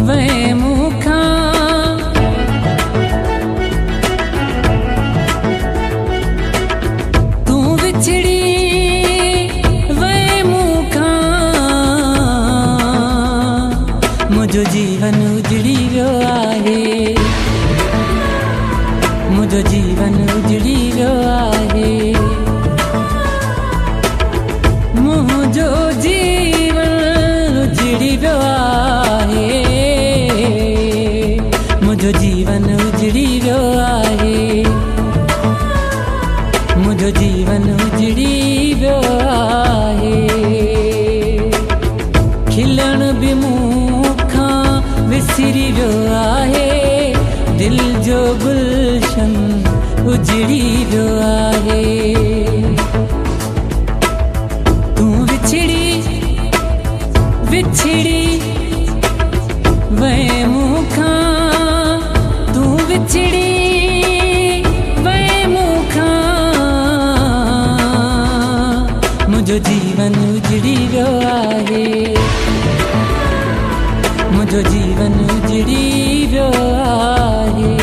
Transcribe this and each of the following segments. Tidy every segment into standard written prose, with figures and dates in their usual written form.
वै मुखा तू विछड़ी वै मुखा मुझो जीवन उजड़ी वियो आहे मुझो जीवन उजड़ी वियो आहे मुझो जीवन उजड़ी वियो आहे मुझो जीवन उजड़ी वियो आहे मुझो जीवन उजड़ी वियो आहे खिलण भी मूंखां विसरी वियो आहे दिल जो गुलशन उजड़ी वियो आहे तू विछड़ी विछड़ी वै मुखा तू विछड़ी वै मुखा मुझो जीवन उजड़ी वियो आहे मुझो जीवन उजड़ी वियो आहे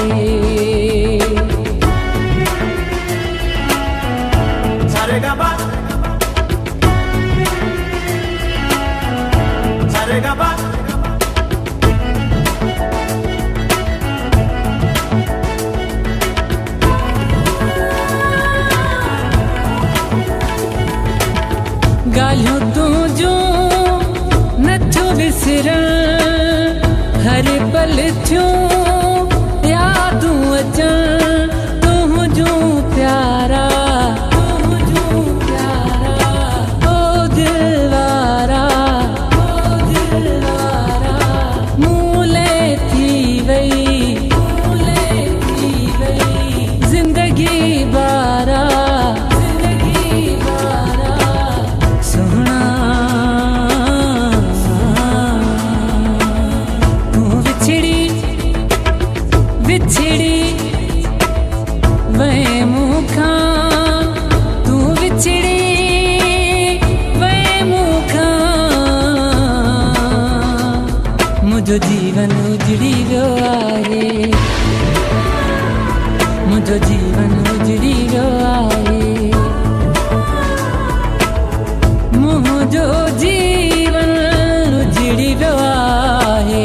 Saregaba Saregaba गालियों तू जो नथो विसरण हर पल थियो यादूं अचण तुझो प्यारा ओ दिलवारा मूले थी वई जिंदगी बारा सोहना तू विछड़ी विछड़ी वै मुखा तू विछड़ी वै मुखा मुझो जीवन उजड़ी वियो आहे मुझो जीवन उजड़ी वियो आहे मुझो जीवन उजड़ी वियो आहे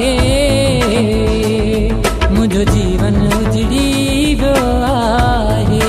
मुझो जीवन उजड़ी वियो आहे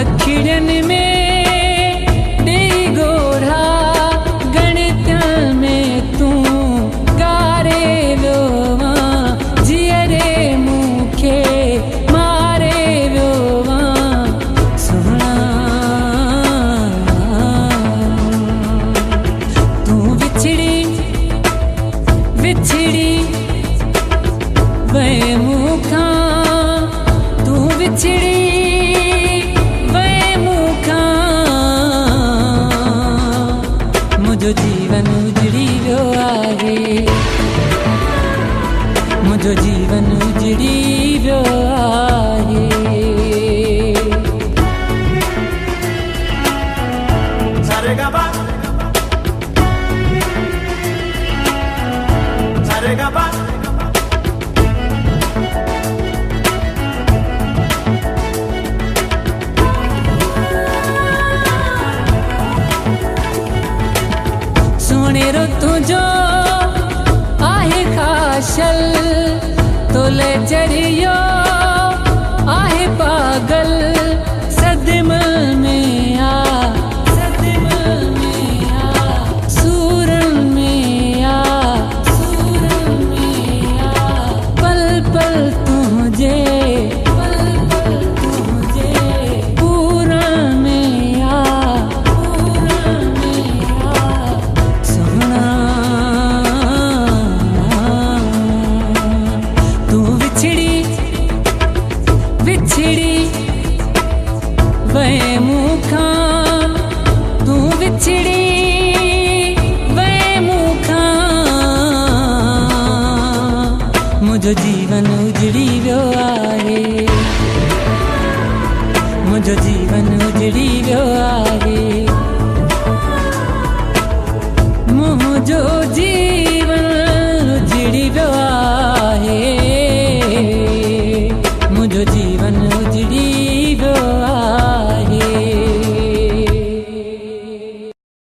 अखिड़न में डेई गोढ़ा गणितन में तू गारे वियो जियरे मूंखे मारे वियो सोहना तू विछड़ी विछड़ी वै मुखा तू विछड़ी मुझो जीवन उजड़ी वियो आहे मुझो जीवन उजड़ी वियो आहे Saregaba Saregaba सोने रो तुझो आहे खाशल तोले चढ़ियो आहे पागल सदम में आ सूरन में आ पल पल तुझे पूरा में आ बिछड़ी वे मूंखां मुझो जीवन उजड़ी वियो आहे, मुझो जीवन उजड़ी वियो आहे, मुझो जीवन